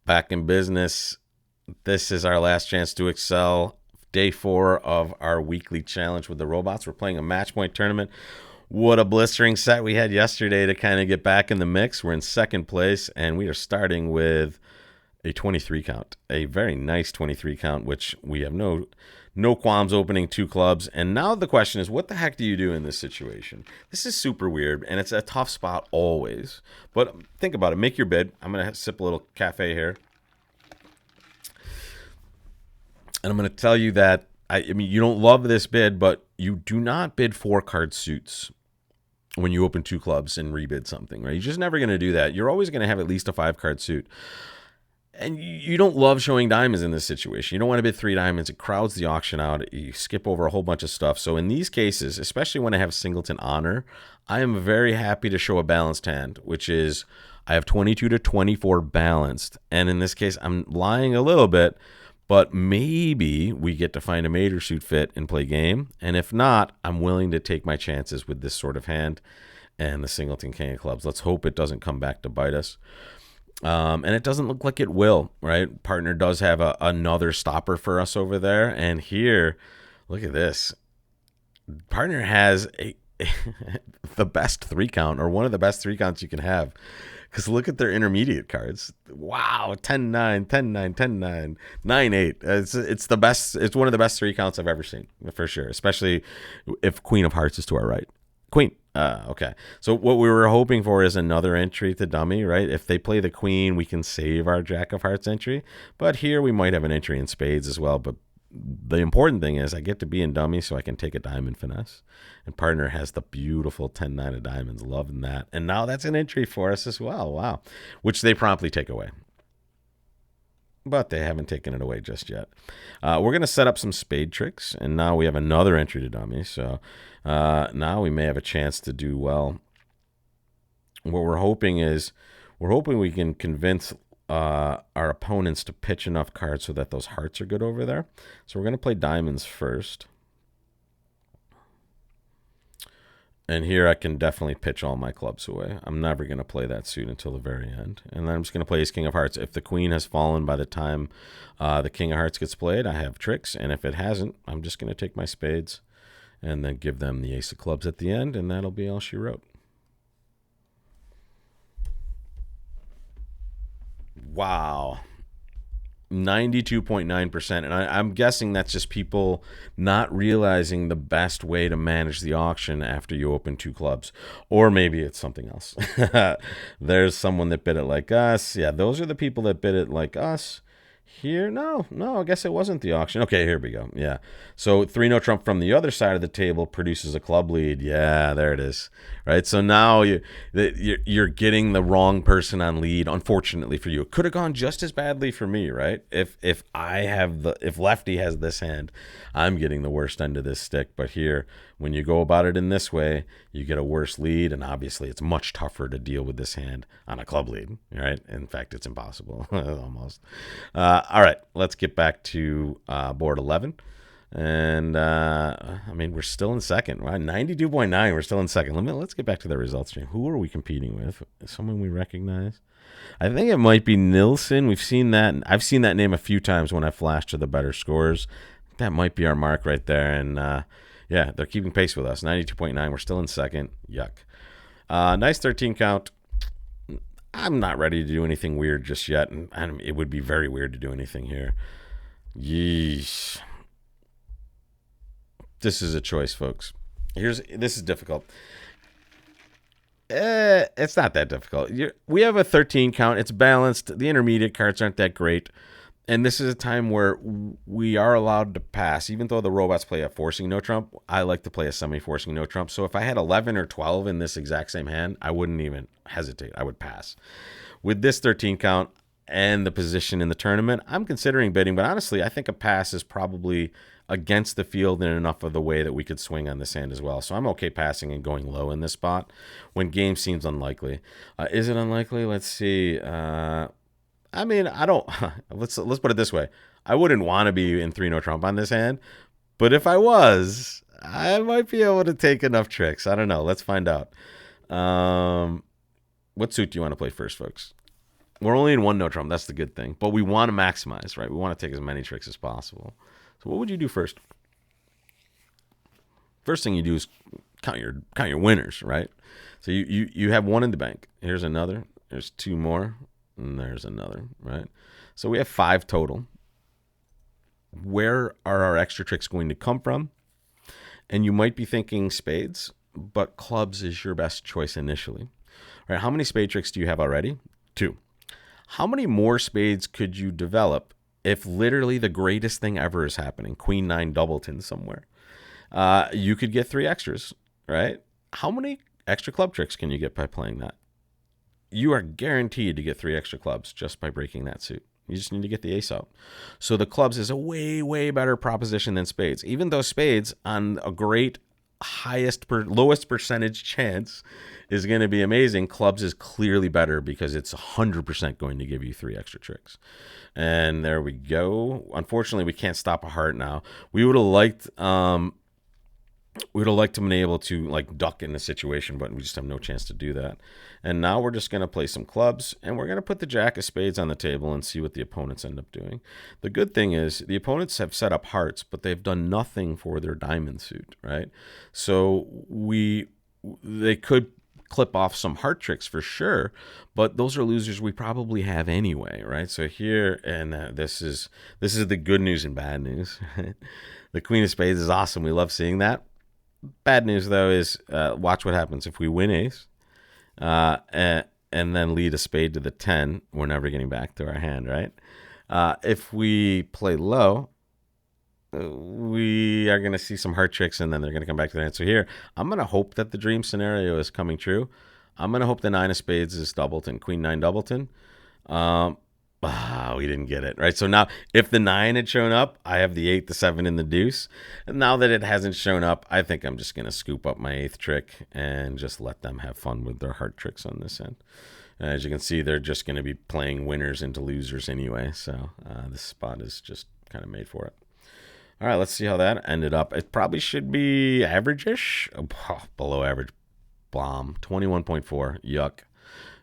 Back in business. This is our last chance to excel. Day 4 of our weekly challenge with the robots. We're playing a match point tournament. What a blistering set we had yesterday to kind of get back in the mix. We're in second place, and we are starting with a 23 count, a very nice 23 count, which we have no qualms opening 2 clubs. And now the question is, what the heck do you do in this situation? This is super weird, and it's a tough spot always. But think about it. Make your bid. I'm going to sip a little cafe here. And I'm going to tell you that, I mean, you don't love this bid, but you do not bid 4-card suits when you open 2 clubs and rebid something, right? You're just never going to do that. You're always going to have at least a 5-card suit. And you don't love showing diamonds in this situation. You don't want to bid 3 diamonds. It crowds the auction out. You skip over a whole bunch of stuff. So in these cases, especially when I have singleton honor, I am very happy to show a balanced hand, which is I have 22 to 24 balanced. And in this case, I'm lying a little bit, but maybe we get to find a major suit fit and play game. And if not, I'm willing to take my chances with this sort of hand and the singleton king of clubs. Let's hope it doesn't come back to bite us. And it doesn't look like it will, right? Partner does have another stopper for us over there. And here, look at this. Partner has the best 3 count, or one of the best 3 counts you can have. Because look at their intermediate cards. Wow, 10-9, 10-9, 10-9, 9-8. It's the best. It's one of the best 3 counts I've ever seen, for sure, especially if Queen of Hearts is to our right. Queen. Okay. So what we were hoping for is another entry to dummy, right? If they play the Queen, we can save our Jack of Hearts entry. But here we might have an entry in spades as well. But the important thing is I get to be in dummy so I can take a diamond finesse. And partner has the beautiful 10-9 of diamonds. Loving that. And now that's an entry for us as well. Wow. Which they promptly take away. But they haven't taken it away just yet. We're going to set up some spade tricks. And now we have another entry to dummy. So now we may have a chance to do well. What we're hoping is we can convince our opponents to pitch enough cards so that those hearts are good over there. So we're going to play diamonds first. And here I can definitely pitch all my clubs away. I'm never going to play that suit until the very end. And then I'm just going to play Ace King of Hearts. If the Queen has fallen by the time the King of Hearts gets played, I have tricks. And if it hasn't, I'm just going to take my spades and then give them the Ace of Clubs at the end, and that'll be all she wrote. Wow. 92.9%. And I'm guessing that's just people not realizing the best way to manage the auction after you open 2 clubs. Or maybe it's something else. There's someone that bid it like us. Yeah, those are the people that bid it like us. Here, no, I guess it wasn't the auction. Okay, here we go. Yeah. So 3-no trump from the other side of the table produces a club lead. Yeah, there it is. Right. So now you're getting the wrong person on lead. Unfortunately for you, it could have gone just as badly for me. Right. If Lefty has this hand, I'm getting the worst end of this stick. But here, when you go about it in this way, you get a worse lead, and obviously it's much tougher to deal with this hand on a club lead, right? In fact, it's impossible, almost. All right, let's get back to board 11. And, I mean, we're still in second, right? 92.9, we're still in second. Let's get back to the results stream. Who are we competing with? Someone we recognize? I think it might be Nilsson. We've seen that. I've seen that name a few times when I flashed to the better scores. That might be our mark right there, and yeah, they're keeping pace with us. 92.9. We're still in second. Yuck. Nice 13 count. I'm not ready to do anything weird just yet, and it would be very weird to do anything here. Yeesh. This is a choice, folks. This is difficult. It's not that difficult. We have a 13 count. It's balanced. The intermediate cards aren't that great. And this is a time where we are allowed to pass. Even though the robots play a forcing no trump, I like to play a semi-forcing no trump. So if I had 11 or 12 in this exact same hand, I wouldn't even hesitate. I would pass. With this 13 count and the position in the tournament, I'm considering bidding. But honestly, I think a pass is probably against the field in enough of the way that we could swing on this hand as well. So I'm okay passing and going low in this spot when game seems unlikely. Is it unlikely? Let's see. I mean, I don't. Let's put it this way. I wouldn't want to be in 3-no trump on this hand, but if I was, I might be able to take enough tricks. I don't know. Let's find out. What suit do you want to play first, folks? We're only in one no trump. That's the good thing. But we want to maximize, right? We want to take as many tricks as possible. So what would you do first? First thing you do is count your winners, right? So you have one in the bank. Here's another. There's two more, and there's another, right? So we have 5 total. Where are our extra tricks going to come from? And you might be thinking spades, but clubs is your best choice initially. All right, how many spade tricks do you have already? 2. How many more spades could you develop if literally the greatest thing ever is happening? Queen 9 doubleton somewhere. You could get 3 extras, right? How many extra club tricks can you get by playing that? You are guaranteed to get 3 extra clubs just by breaking that suit. You just need to get the ace out. So the clubs is a way, way better proposition than spades. Even though spades on a great lowest percentage chance is going to be amazing, clubs is clearly better because it's 100% going to give you 3 extra tricks. And there we go. Unfortunately, we can't stop a heart now. We would have liked to been able to like duck in the situation, but we just have no chance to do that. And now we're just going to play some clubs, and we're going to put the jack of spades on the table and see what the opponents end up doing. The good thing is the opponents have set up hearts, but they've done nothing for their diamond suit, right? So they could clip off some heart tricks for sure, but those are losers we probably have anyway, right? So here, and this is the good news and bad news. Right? The queen of spades is awesome. We love seeing that. Bad news, though, is watch what happens if we win ace and then lead a spade to the 10. We're never getting back to our hand, right? If we play low, we are going to see some heart tricks, and then they're going to come back to the hand. So here, I'm going to hope that the dream scenario is coming true. I'm going to hope the 9 of spades is doubleton, queen 9 doubleton. We didn't get it, right? So now if the 9 had shown up, I have the 8, the 7, and the deuce. And now that it hasn't shown up, I think I'm just going to scoop up my 8th trick and just let them have fun with their heart tricks on this end. As you can see, they're just going to be playing winners into losers anyway. So this spot is just kind of made for it. All right, let's see how that ended up. It probably should be average-ish. Below average. Blom. 21.4. Yuck.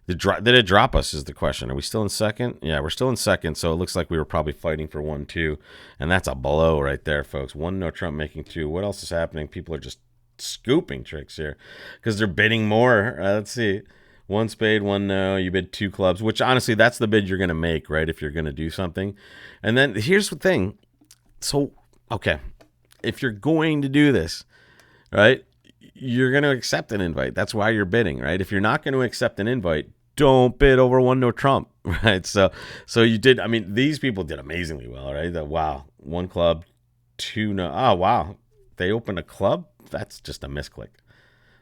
Did it drop us is the question. Are we still in second? Yeah, we're still in second, so it looks like we were probably fighting for 1-2, and that's a blow right there, folks. 1 no trump making 2. What else is happening? People are just scooping tricks here because they're bidding more. Let's see. 1 spade, 1 no. You bid 2 clubs, which honestly, that's the bid you're going to make, right, if you're going to do something. And then here's the thing. So, okay, if you're going to do this, right, you're going to accept an invite. That's why you're bidding, right? If you're not going to accept an invite, don't bid over 1 no trump, right? So you did. I mean, these people did amazingly well, right? Wow, 1 club, 2 no. Oh wow, they opened a club. That's just a misclick.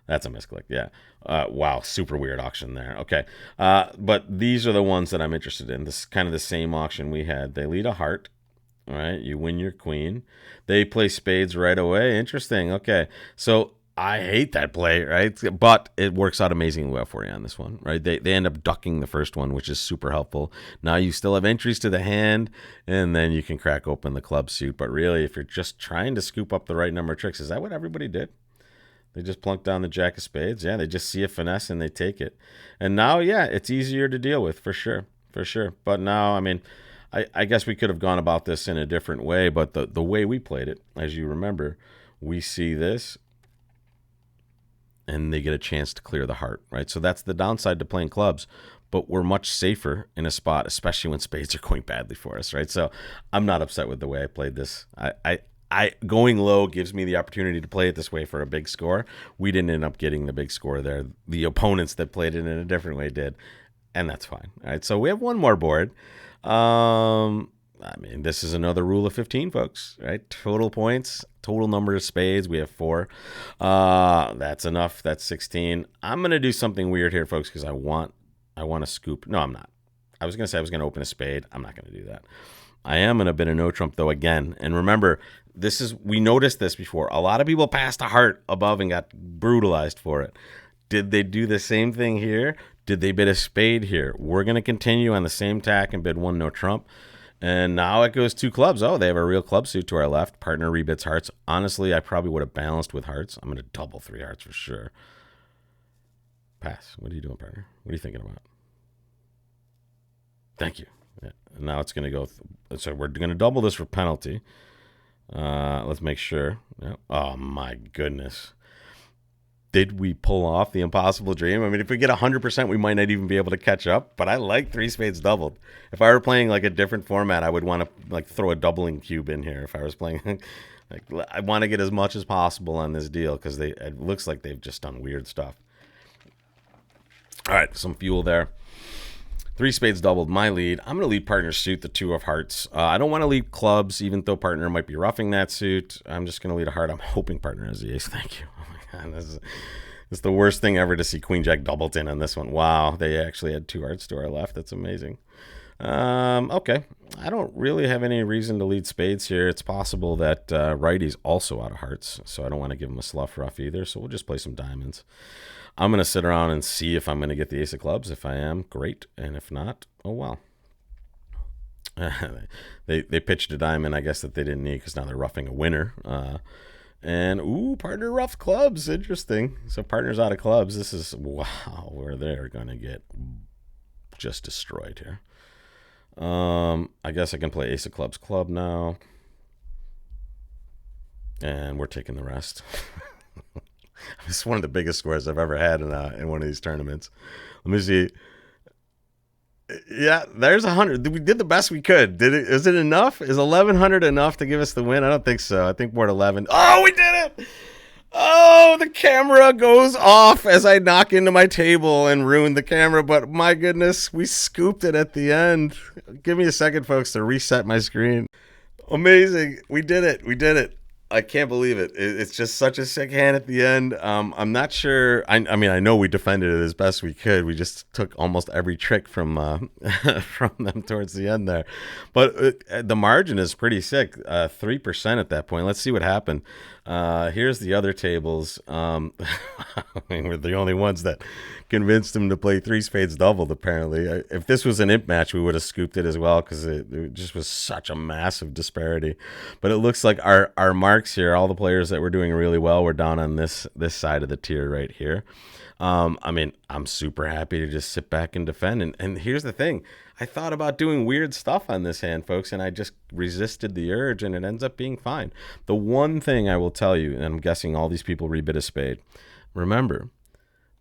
That's a misclick. Yeah. Wow, super weird auction there. Okay, but these are the ones that I'm interested in. This is kind of the same auction we had. They lead a heart. All right, you win your queen. They play spades right away. Interesting. Okay, so I hate that play, right? But it works out amazingly well for you on this one, right? They end up ducking the first one, which is super helpful. Now you still have entries to the hand, and then you can crack open the club suit. But really, if you're just trying to scoop up the right number of tricks, is that what everybody did? They just plunked down the jack of spades. Yeah, they just see a finesse and they take it. And now, yeah, it's easier to deal with for sure. But now, I mean, I guess we could have gone about this in a different way, but the way we played it, as you remember, we see this, and they get a chance to clear the heart, right? So that's the downside to playing clubs, but we're much safer in a spot, especially when spades are going badly for us, right? So I'm not upset with the way I played this. I going low gives me the opportunity to play it this way for a big score. We didn't end up getting the big score there. The opponents that played it in a different way did, and that's fine. All right, so we have one more board. I mean, this is another rule of 15, folks, right? Total points, total number of spades. We have 4. That's enough. That's 16. I'm going to do something weird here, folks, because I want to scoop. No, I'm not. I was going to say I was going to open a spade. I'm not going to do that. I am going to bid a no trump, though, again. And remember, we noticed this before. A lot of people passed a heart above and got brutalized for it. Did they do the same thing here? Did they bid a spade here? We're going to continue on the same tack and bid 1 no trump. And now it goes 2 clubs. Oh, they have a real club suit to our left. Partner rebids hearts. Honestly, I probably would have balanced with hearts. I'm going to double 3 hearts for sure. Pass. What are you doing, partner? What are you thinking about? Thank you. Yeah. Now it's going to go. So we're going to double this for penalty. Let's make sure. Yeah. Oh, my goodness. Did we pull off the impossible dream? I mean, if we get 100%, we might not even be able to catch up. But I like three spades doubled. If I were playing like a different format, I would want to like throw a doubling cube in here. If I was playing, like I want to get as much as possible on this deal because it looks like they've just done weird stuff. All right, some fuel there. Three spades doubled, my lead. I'm going to lead partner suit, the two of hearts. I don't want to lead clubs, even though partner might be roughing that suit. I'm just going to lead a heart. I'm hoping partner has the ace. Thank you. Oh my God, this is the worst thing ever to see queen jack doubleton on this one. Wow, they actually had two hearts to our left. That's amazing. Okay, I don't really have any reason to lead spades here. It's possible that righty's also out of hearts, so I don't want to give him a slough rough either. So we'll just play some diamonds. I'm going to sit around and see if I'm going to get the ace of clubs. If I am, great. And if not, oh well. They pitched a diamond, I guess, that they didn't need because now they're roughing a winner. And, ooh, partner rough clubs. Interesting. So partner's out of clubs. This is, wow, where they're going to get just destroyed here. I guess I can play ace of clubs club now. And we're taking the rest. It's one of the biggest scores I've ever had in one of these tournaments. Let me see. Yeah, there's 100. We did the best we could. Is it enough? Is 1,100 enough to give us the win? I don't think so. I think we're at 11. Oh, we did it! Oh, the camera goes off as I knock into my table and ruin the camera. But my goodness, we scooped it at the end. Give me a second, folks, to reset my screen. Amazing. We did it. We did it. I can't believe it. It's just such a sick hand at the end. I'm not sure. I mean, I know we defended it as best we could. We just took almost every trick from from them towards the end there. But the margin is pretty sick. 3% at that point. Let's see what happened. Here's the other tables. I mean, we're the only ones that convinced him to play three spades doubled, apparently. If this was an imp match, we would have scooped it as well because it just was such a massive disparity. But it looks like our marks here, all the players that were doing really well, were down on this side of the tier right here. I mean, I'm super happy to just sit back and defend. And here's the thing. I thought about doing weird stuff on this hand, folks, and I just resisted the urge, and it ends up being fine. The one thing I will tell you, and I'm guessing all these people rebid a spade, remember,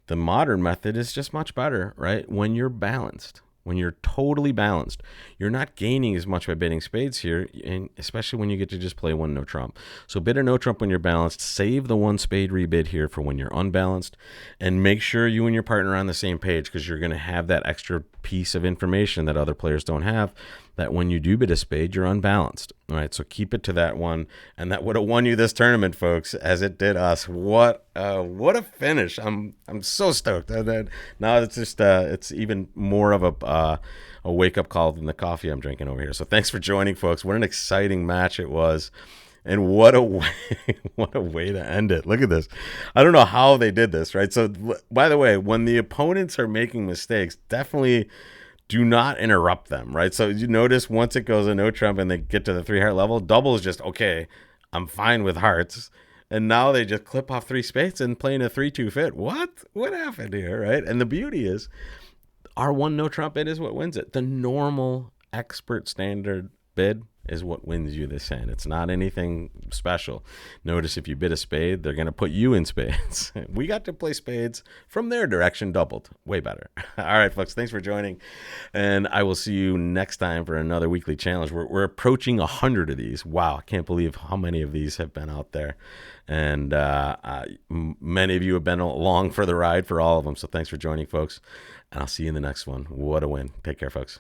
the modern method is just much better, right? When you're balanced, when you're totally balanced, you're not gaining as much by bidding spades here, and especially when you get to just play one no trump. So bid or no trump when you're balanced. Save the one spade rebid here for when you're unbalanced, and make sure you and your partner are on the same page because you're going to have that extra piece of information that other players don't have, that when you do bid a spade, you're unbalanced. All right, so keep it to that one, and that would have won you this tournament, folks, as it did us. What a finish! I'm so stoked. Now it's just it's even more of a wake up call than the coffee I'm drinking over here. So thanks for joining, folks. What an exciting match it was. And what a way to end it. Look at this. I don't know how they did this, right? So, by the way, when the opponents are making mistakes, definitely do not interrupt them, right? So you notice once it goes a no trump and they get to the 3-heart level, double is just, okay, I'm fine with hearts. And now they just clip off 3 spades and playing a 3-2 fit. What happened here, right? And the beauty is our one no trump bid is what wins it. The normal expert standard bid is what wins you this hand. It's not anything special. Notice if you bid a spade, they're going to put you in spades. We got to play spades from their direction doubled. Way better. All right, folks, thanks for joining. And I will see you next time for another weekly challenge. We're approaching 100 of these. Wow, I can't believe how many of these have been out there. And many of you have been along for the ride for all of them. So thanks for joining, folks. And I'll see you in the next one. What a win. Take care, folks.